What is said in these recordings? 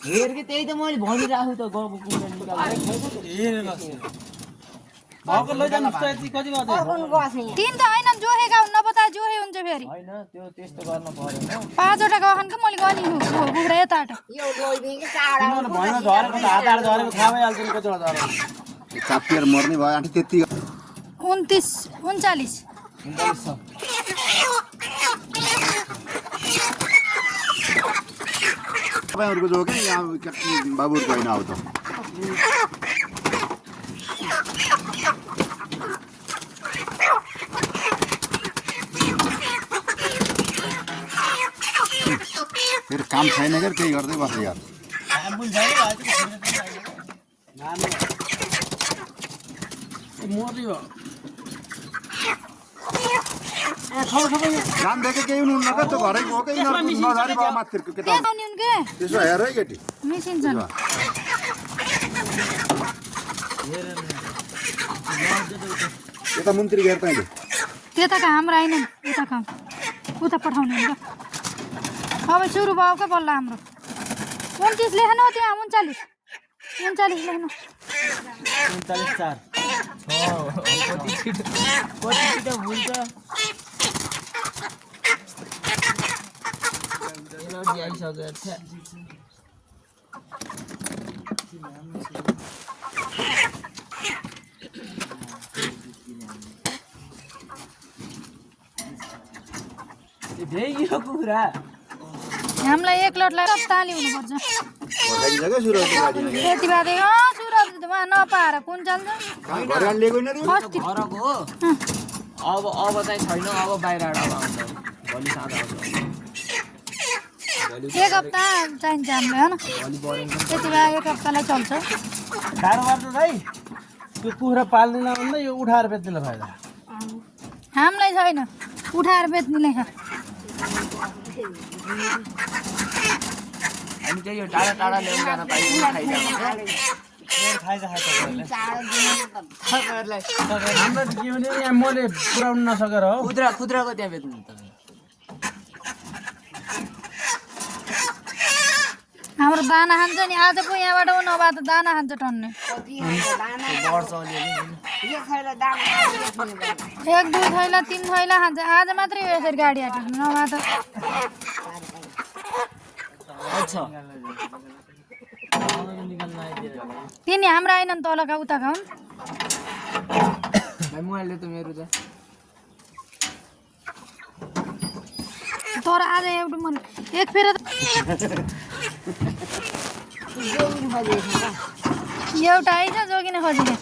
हेर कि त्यही त मैले भनिराखु त गएको कुन निकाल्नु भएको लैजानु यति कति गर्दै 3 त हैन जोहेका हुन्न पता जोहे हुन्छ फेरि हैन त्यो त्यस्तो गर्न पर्दैन 5 वटा गहनको मैले गनि बुग्रा यताबाट यो लोइदिन कि चाडा भएन झरेको त हात झरेको थाहा भइहाल्छ नि कति वटा झरेको चापिएर मर्ने भयो अनि त्यति 29 39 तपाईँहरूको जो के यहाँ बाबुहरूको होइन अब त फेरि काम छैन क्या केही गर्दै बस्छ यार काम देखे केही हुनुहुन्न क्या त्यो घरै गयो कि नझरी भयो माथिको केटा त्यसो हेर है केटी मिसिन छ यता मन्त्री हेर तैँले त्यताका हाम्रो आएन उता काम उता पठाउने हुन्छ अब सुरु भयो क्या बल्ल हाम्रो 29 लेख्नु त्यहाँ 39 लेख्नु 39 4 कति छिटो भुल्छ कुरा हामीलाई एक लटलाई ताली हुनुपर्छ त्यति बाद सुरजमा नपाएर कुन चल्छ घरको अब चाहिँ छैन अब बाहिरबाट आउँछ भोलि साँझ आउँछ एक हप्ता चाहिन्छ हामीलाई होइन त्यति बेला एक हप्तालाई चल्छ कारोबार त भाइ त्यो कुखुरा पाल्दैन भन्दा यो उठाएर बेच्नेलाई फाइदा हामीलाई छैन उठाएर बेच्नेलाई छ हामी चाहिँ यो टाढा टाढा ल्याउनु जान पाइन्छ हाम्रो त के भने यहाँ मैले पुऱ्याउनु नसकेर हो खुद्राको त्यहाँ बेच्नु तपाईँ हाम्रो दाना खान्छ नि आज पो यहाँबाट हो नभए त दाना खान्छ टन्ने एक दुई थैला 3 थैला खान्छ आज मात्रै हो यसरी गाडी आएको नभए त तिनी हाम्रो आएनन् तलका उताका हुन् मोबाइलले त मेरो तर आज एउटा मन एक फेर एउटा आइछ जोगिन खोजेको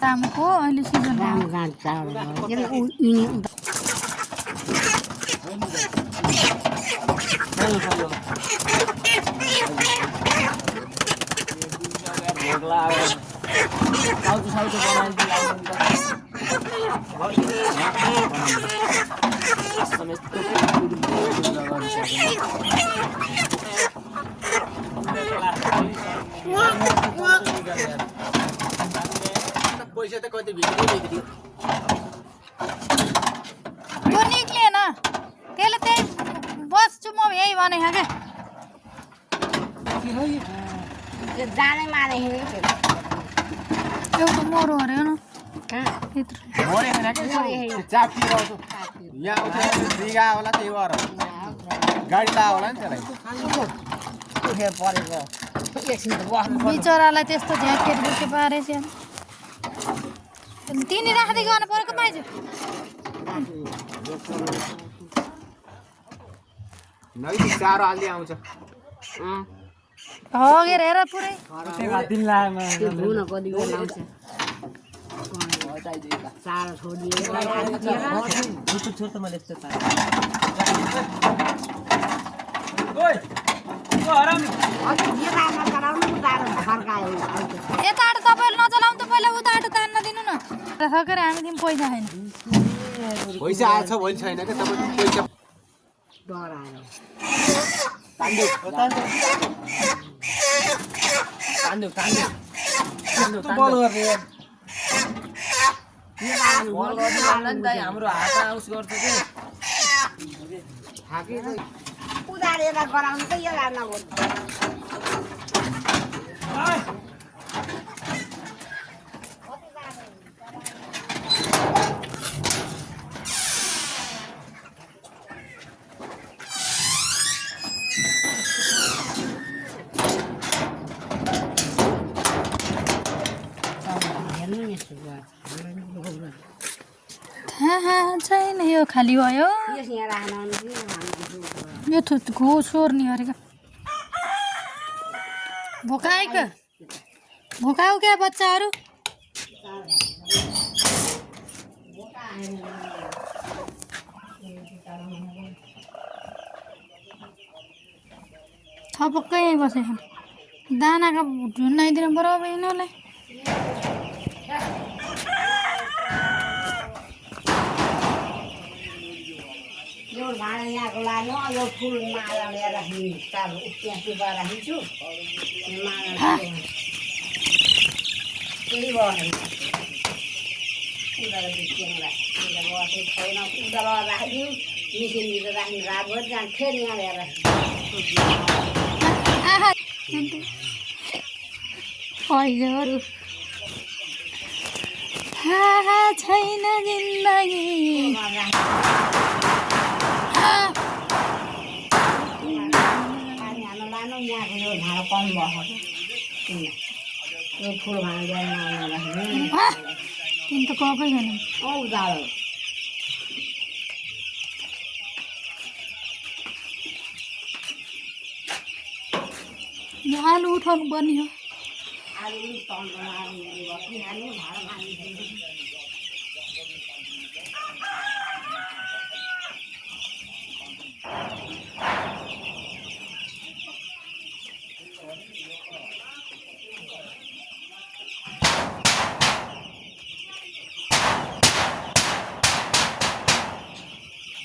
तामको अहिले सिजन पैसा त कति बिग्रियो यो निक्लिएन त्यसले त्यही बस्छु म यही भने क्या जाने माने एउटा मरो अरे न बिचरालाई त्यस्तो झ्याकेट बुके पारेछ तिनी राख्दै गर्नु परेको पाइज चारो हाल्दै आउँछ हगेर हेर पुरै त सकेर हामी तिमी पैसा छैन पैसा आएछ भोलि छैन क्या तपाईँ पैसा डराएर बल गर्ने बल गर्नु नि त हाम्रो हात आउस गर्छ के उधारेर गराउनु त यो गर्न थाहा छैन यो खाली भयो यहाँ राख्न यो थुतको सोर्ने अरे क्या भोकाऊ क्या बच्चाहरू थपक्कै बसेको दानाको झुन्डाइदिनु बराबर यिनीहरूलाई यो भाँडा यहाँको लानु यो फुल माला लिएर राख्ने त्यहाँ सुब्बा राखिन्छु माला केही भयो छैन उधार राखिदिउँ मिसिनतिर राख्ने रात भरि जान्छ फेरि यहाँ ल्याएर पैसाहरू थाहा छैन जिन्दगी पानी हाल्नु लानु यहाँको यो भाँडा कम भएको यो फुल भाँडा राख्ने तिमी त गएकै छैन उधारो यो आलु उठाउनु पर्ने हो आलु तन्नु हाल्नु भाँडा माग्नु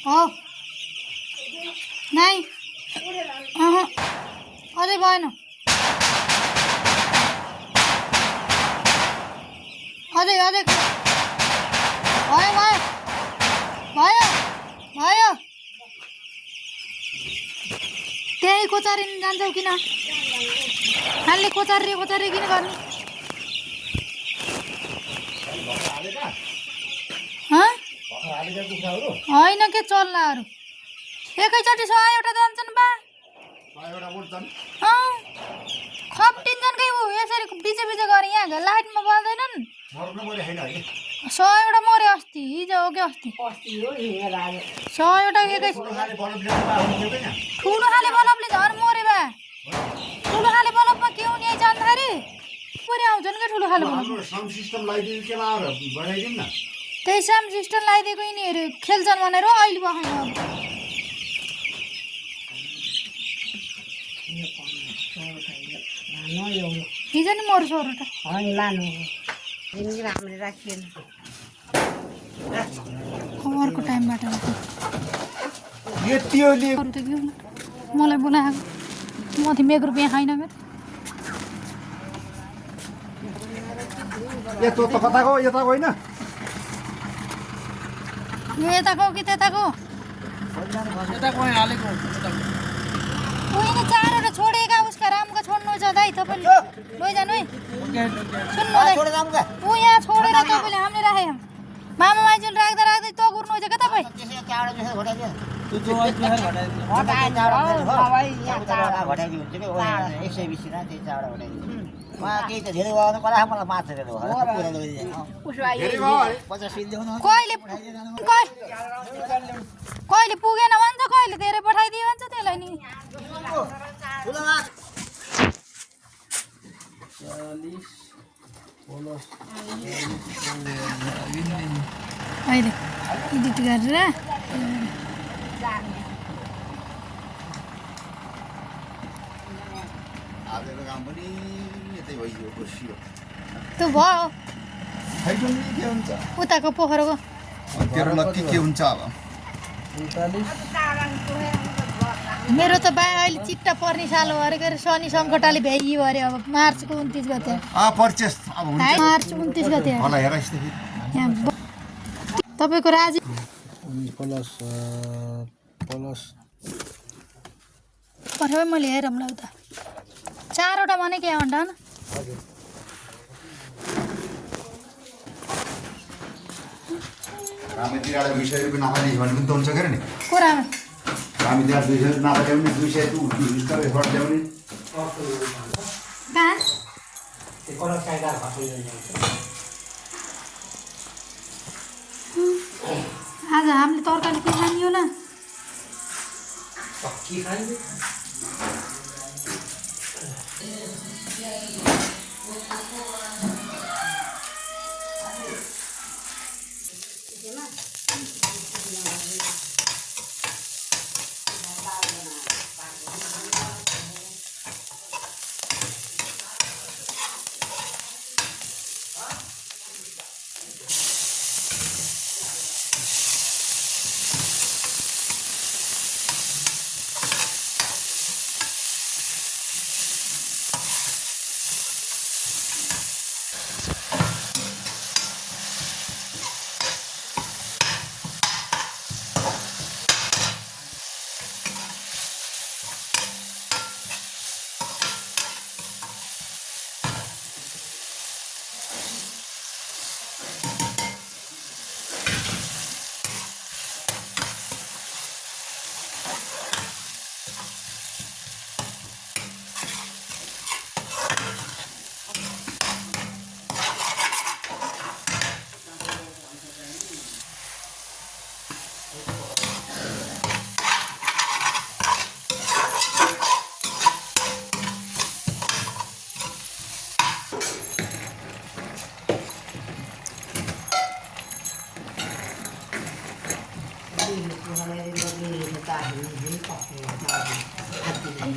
हो नाइ अझै भएन अझै भयो भयो भयो भयो त्यही कोचारिन जान्छौ किन खालि कोचारे किन गर्ने होइन के चल्लाहरू एकैचोटि 100 जान्छन् बा खप्टिन्छन् के ऊ यसरी बिच गरे यहाँ लाइटमा बल्दैनन् 100 मऱ्यो अस्ति हिजो हो कि अस्ति 100 एकै ठुलो खाले बल्बले झन् मऱ्यो बा ठुलो खाले बल्बमा के हुने जान्दाखेरि पुरै आउँछन् क्या ठुलो खाले बल्ब त्यही साम सिस्टम लगाइदिएको यिनीहरू खेल्छन् भनेर अहिले बखाइन हिजो नि मर्छ अरू त लानु राम्ररी राखिएन अर्को टाइमबाट अरू त के मलाई बोलाएको म त 1 रुपियाँ खाइन मेरो यस्तो त कताको यताको होइन यो यताको कि त्यताको उहिले 4 छोडेका उसका रामका छोड्नु छ दाइ तपाईँले लैजानु है सुन्नु ऊ यहाँ छोडेर तपाईँले हामीले राख्यौँ मामा माइजूले राख्दै त गुर्नु छ क्या तपाईँ कहिले पुगेन भन्छ कहिले धेरै पठाइदियो भन्छ त्यसलाई नि अहिले एडिट गरेर आजको काम पनि यतै भइयो बसियो त्यो भयो खैटो नि के हुन्छ उताको पोखरको तेरो लक्की के हुन्छ अब 39 मेरो त बा अहिले चिट्टा पर्ने साल हो अरे के अरे शनि सङ्कटाले भ्याइयो अरे अब मार्चको 29 गते पर्चेस अब हुन्छ मार्च 29 गते होला हेर यस्तो यहाँ तपाईँको राजी प्लस पठाउ मैले हेरौँ ल उता 4वटा भने के अन्डा न हामी तिराले 200 रुपैयाँ नाफा दिन्छ भने पनि त हुन्छ के नि कुरामा हामी त्यहाँ 200 नाफा ल्याउने 200 तु स्टोर एफर्ट ल्याउने कहाँ आज हामीले तरकारी के खाने होला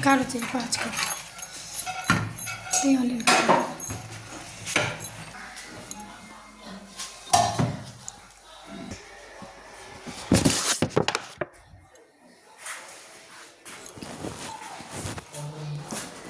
काढो चाहिँ 5 त्यही अलिअलि